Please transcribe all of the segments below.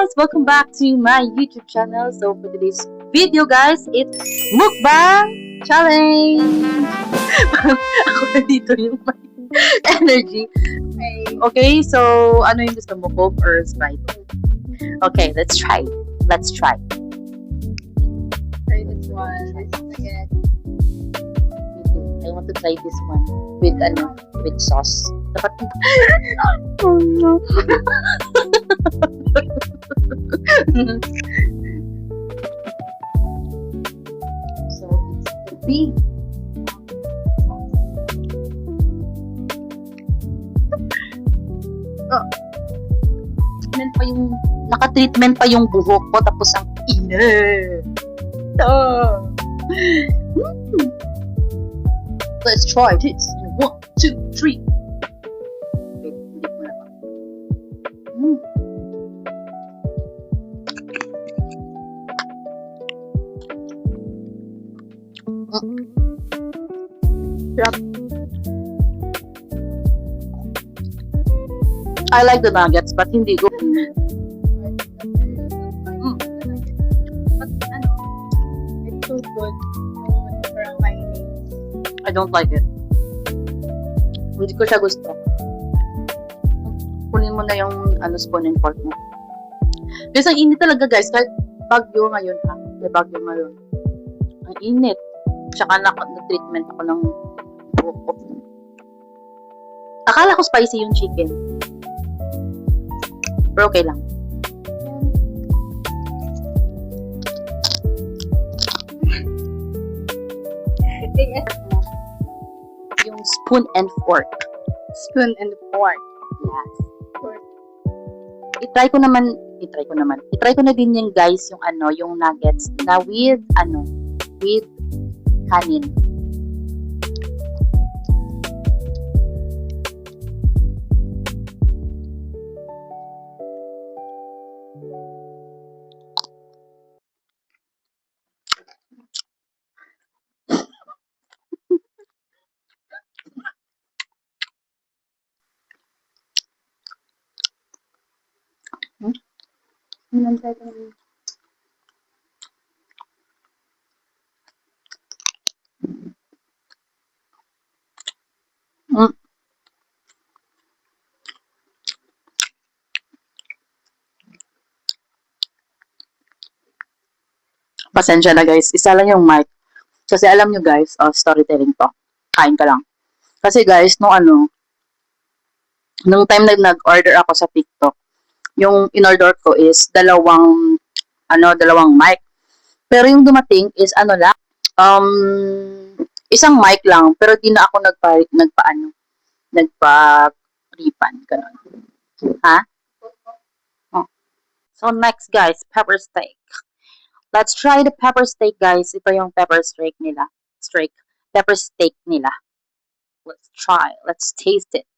guys! Welcome back to my YouTube channel. So for today's video guys, it's mukbang challenge! Ako na dito yung may energy. Okay, so ano yung gusto mo? Coke or Sprite? Okay, let's try. Let's try. Try this one. Again. I want to try this one with with sauce. Dapat oh no. So it's the big treatment pa yung naka-treatment pa yung buhok ko tapos ang init. Let's try this. 1, 2, 3. Wait, hindi ko na pa. I like the nuggets, but hindi ko. But it's so good. Parang mayonnaise. I don't like it. Hindi ko siya gusto. Kunin mo na yung spoon and fork mo. Kasi ang init talaga guys, kahit bagyo ngayon ha. May bagyo ngayon. Ang init. Tsaka na-treatment ako ng buhok ko. Akala ko spicy yung chicken. Pero okay lang. Yung spoon and fork. Spoon and fork. Yes. I-try ko na din yung guys, yung yung nuggets na with kanin. Mm. Pasensya na guys, isa lang yung mic. Kasi alam nyo guys, storytelling to. Kain ka lang. Kasi guys, nung time na nag-order ako sa TikTok, yung in-order ko is dalawang mic. Pero yung dumating is lang, isang mic lang, pero di na ako nagpa-refund, ganun. Ha? Oh. So next guys, pepper steak. Let's try the pepper steak guys. Ito yung pepper steak nila. Pepper steak nila. Let's try. Let's taste it.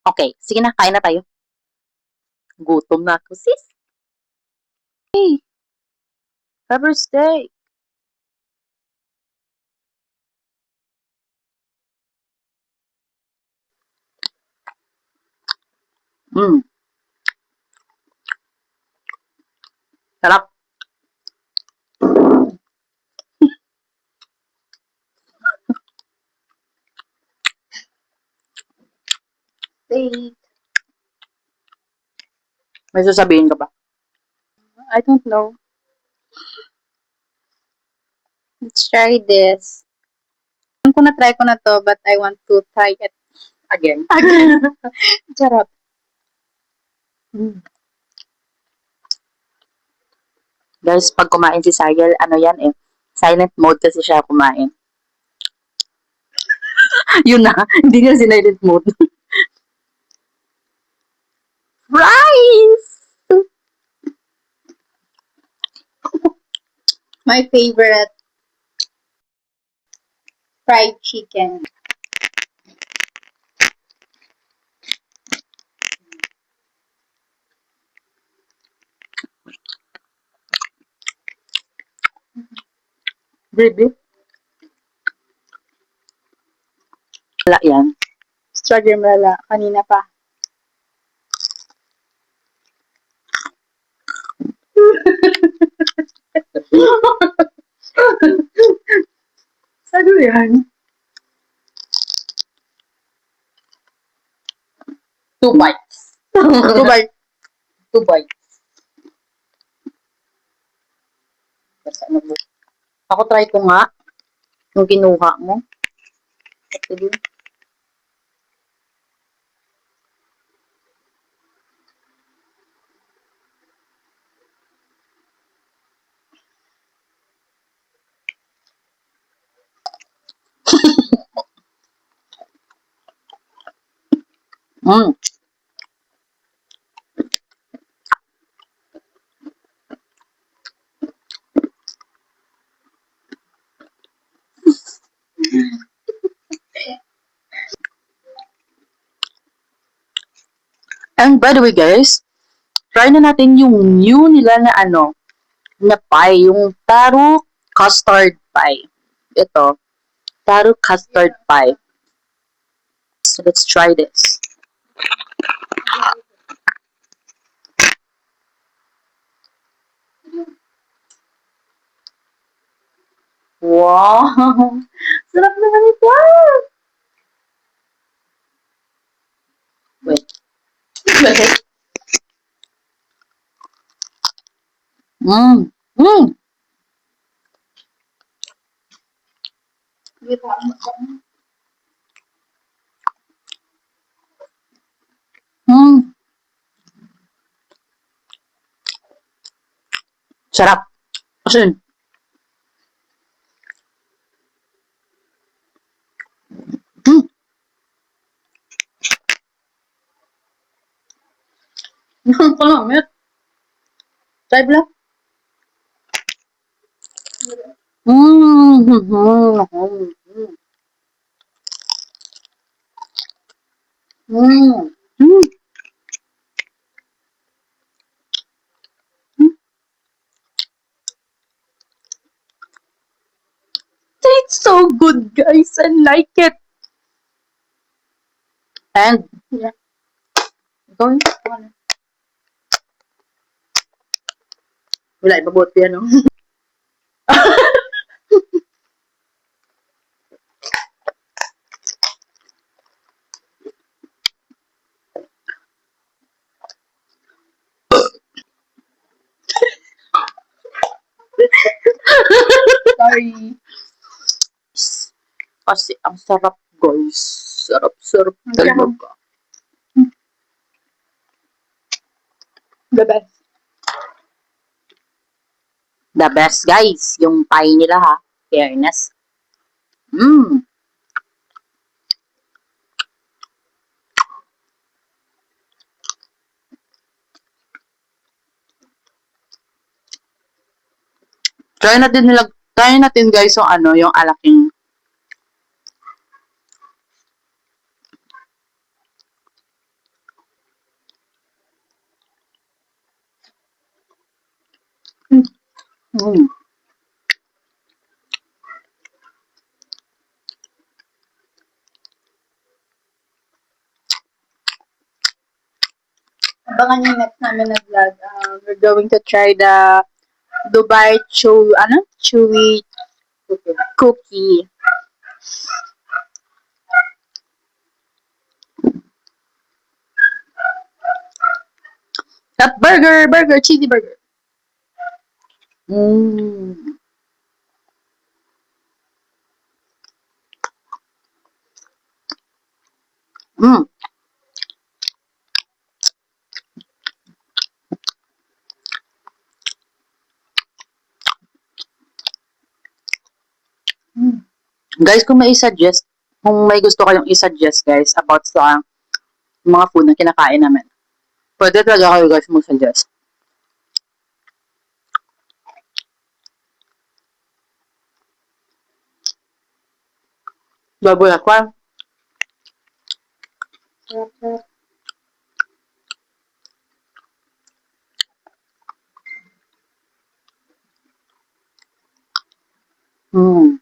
Okay, sige na, kain na tayo. Gutom na ako, sis. Hey, pepper steak. Sarap. Steak. May sasabihin ka ba? I don't know. Let's try this. Try ko na to, but I want to try it Again. Charot. Guys, pag kumain si Sayel, silent mode kasi siya kumain. Yun na, hindi niya silent mode. Rice! My favorite fried chicken. Baby. Wala yan. Strawberry malala. Kanina pa. yan? 2 bites. 2 bites. 2 bites. Basta ano mo. Ako try ko nga. Yung kinuha mo. Sige. Mm. And by the way guys, try na natin yung new nila na ano, na pie, yung taro custard pie. Ito, taro custard pie. So let's try this. Wow! Sarap naman ito! Wait. Wait. Mmm! Mmm! Mmm! Sarap! Kasi, mmm! Ang palamit! Try lang. Mmm! Mmm! Mmm! Mmm! It's so good, guys. I like it. And, yeah. Going on. Wala, ibabot ko yan, no? Sorry. Kasi ang sarap, guys. Sarap-sarap talaga. The best. The best, guys. Yung pie nila, ha. Fairness. Mmm! Try natin guys yung ano, yung alaking. Mm. Abangan yung next namin na vlog. We're going to try the Dubai Chewy cookie. That burger, cheesy burger. Mmm. Mmm. Guys, kung may gusto kayong i-suggest guys about sa mga food na kinakain namin, pwede talaga kayo guys mag-suggest. Baboy ako. Mm.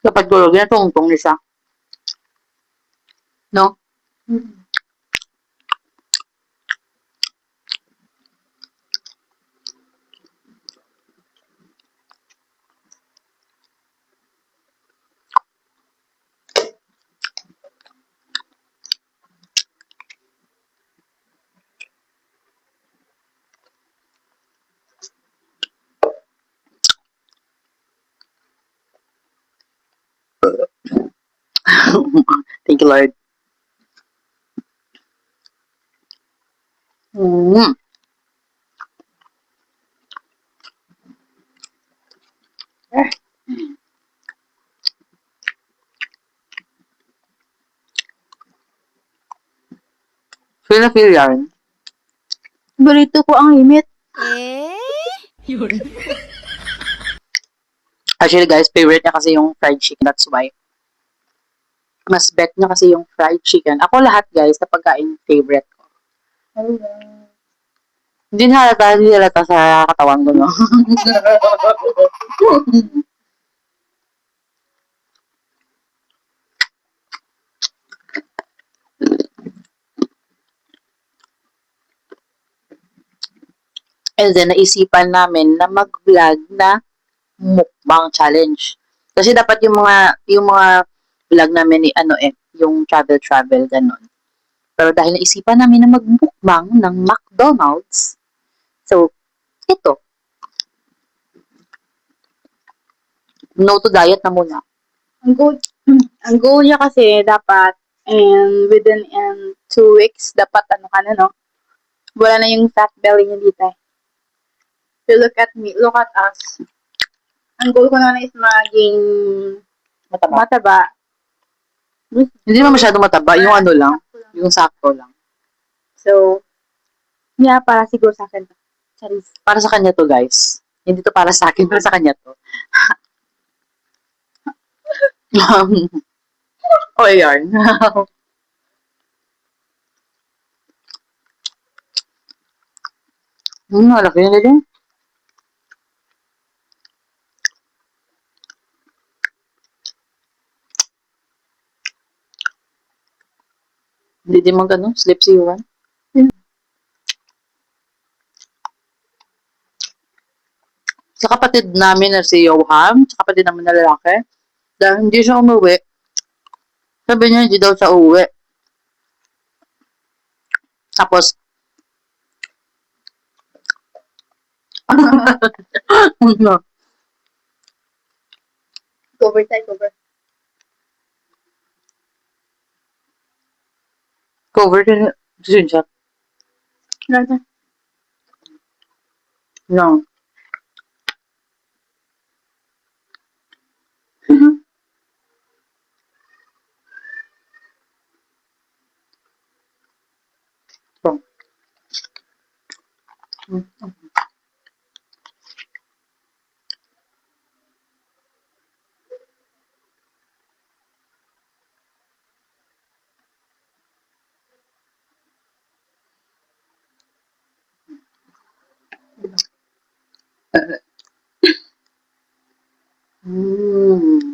Kapag tulog na, tungtong niya siya. No? Mm. Thank you, Lord. Mm. Feel na feel yarn. Burrito ko ang limit. Actually, guys, favorite niya kasi yung fried chicken. That's why. Mas bet niya kasi yung fried chicken. Ako lahat, guys, na pagkain favorite ko. Hindi halata sa katawan ko, no? And then, naisipan namin na mag-vlog na mukbang challenge. Kasi dapat yung mga vlog namin ni ano yung travel ganun. Pero dahil naisipan namin na magmukbang ng McDonald's, so ito, no to diet na muna. Ang goal, ang goal niya kasi dapat and within 2 weeks dapat ano ka na, no? Wala na yung fat belly niya dito. So look at me, look at us. Ang goal ko na is maging mataba. Hindi naman masyado mataba, yung ano lang, yung sakto lang. So, yeah, para siguro sa akin. Charis. Para sa kanya to, guys. Hindi to para sa akin, para sa kanya to. O, yarn. Malaki yun din. Hindi din mag ano, slip si Juan. Sa kapatid namin na si Johan, sa kapatid namin na lalaki, dahil hindi siya umuwi, sabi niya hindi daw siya uuwi. Tapos, no, Cover tayo, cover. cover din, screenshot. Ano? No. So. Mm.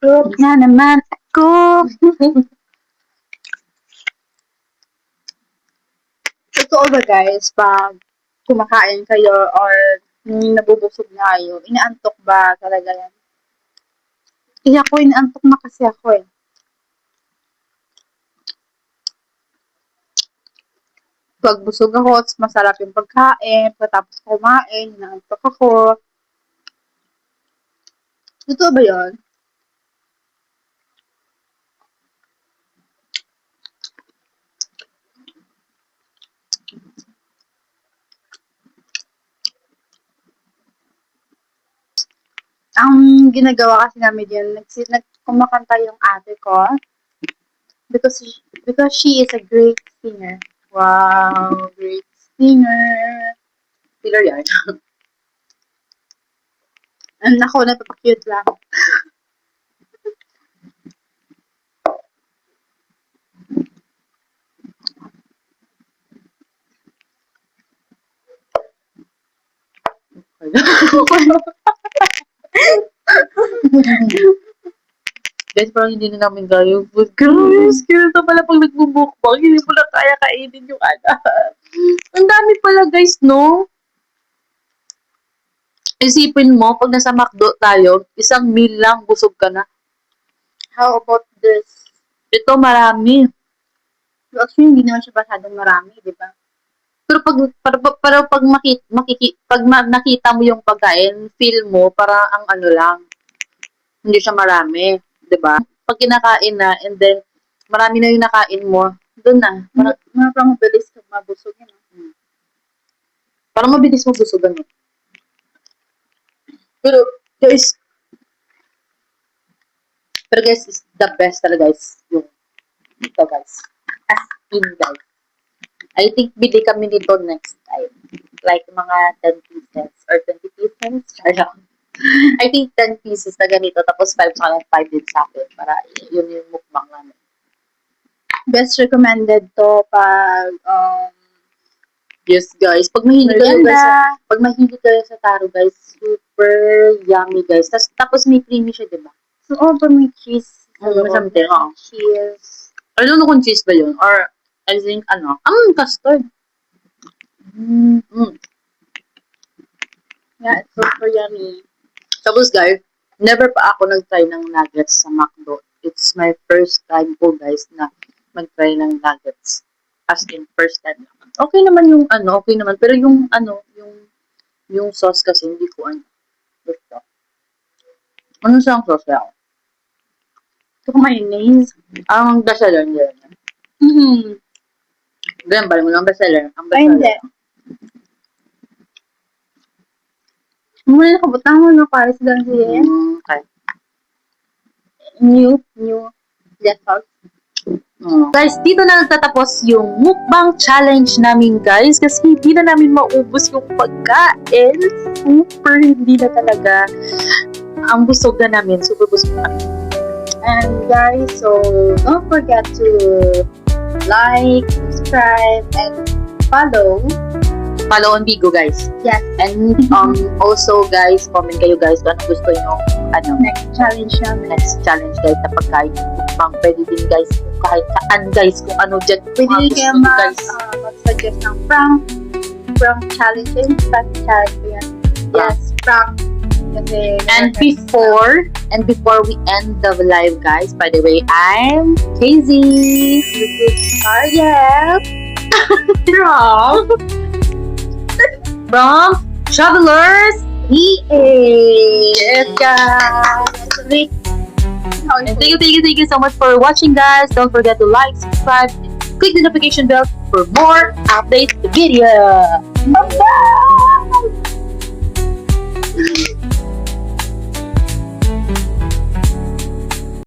Sarap na naman ako. Totoo ba guys, pag kumakain kayo or nabubusog na kayo, inaantok ba talaga yan? Ako, inaantok na kasi ako eh. Pag busog ako, masarap yung pagkain, pagkatapos kumain, inaantok ako. Totoo ba yun? Ang ginagawa kasi namin yun, kumakanta yung ate ko because she is a great singer. Wow, great singer. Filler yarn. And ako, napapakute lang. Guys, parang hindi na namin kaya yung food. Guys, ganito pala pag nagbubukbang, hindi mo na kaya kainin yung Ang dami pala guys, no? Isipin mo, pag nasa McDo tayo, isang meal lang, busog ka na. How about this? Ito marami. Actually, hindi naman siya masyadong marami, di ba? Pero pag nakita mo yung pagkain, feel mo, para ang ano lang, hindi siya marami. 'Di ba? Pag kinakain na, and then, marami na yung nakain mo, doon na. Parang mabilis ka mabusog yun. Parang mabilis mo busugan mo. Pero, guys, is the best talaga, guys. Yung, ito, guys. As in, guys. I think, bili kami nito next time. Like, mga 10 pieces or 20 pieces. I think 10 pieces na ganito, tapos 5 sa 5 din sa akin. Para, yun yung mukbang namin. Best recommended to pag, Yes, guys. Pag mahilig kayo, guys, pag mahilig kayo sa taro, guys, super yummy, guys. Tapos may creamy siya, diba? so, pag may cheese. Something, oo. Cheese. I don't know kung cheese ba yun, or I think, custard. Yeah, it's super yummy. Tapos, guys, never pa ako nag-try ng nuggets sa McDo. It's my first time po, guys, na mag-try ng nuggets. As in, first time naman. Okay naman yung, okay naman. Pero yung, yung sauce kasi, hindi ko, gusto. Ano siyang sauce yan? Ito ko mayonnaise. Ang bestseller niya. Ganyan, balik mo lang bestseller. Ang Ay, hindi. bestseller. Muna nakabutang mo na Paris lang siya. Okay. New. Yes, sauce. Guys, dito na nagtatapos yung mukbang challenge namin, guys. Kasi hindi na namin maubos yung pagkain. Super hindi na talaga. Ang busog na namin. Super busog na namin. And guys, so don't forget to like, subscribe, and follow. Follow on Bigo, guys. Yes. And also, guys, comment kayo, guys, kung ano gusto nyo, Next challenge namin. next challenge, guys, na pagkain yung mukbang. Pwede din, guys, kahit saan, guys, kung ano dyan. Pwede din kayo nyo, guys. mag-suggest ng prank challenge. Yung prank challenge ko yan. Yes, prank. Kasi, And before we end the live, guys, by the way, I'm Casey. Ariel. From Travelers EA. Yes, guys. And thank you so much for watching, guys. Don't forget to like, subscribe, and click the notification bell for more updates video. Bye-bye!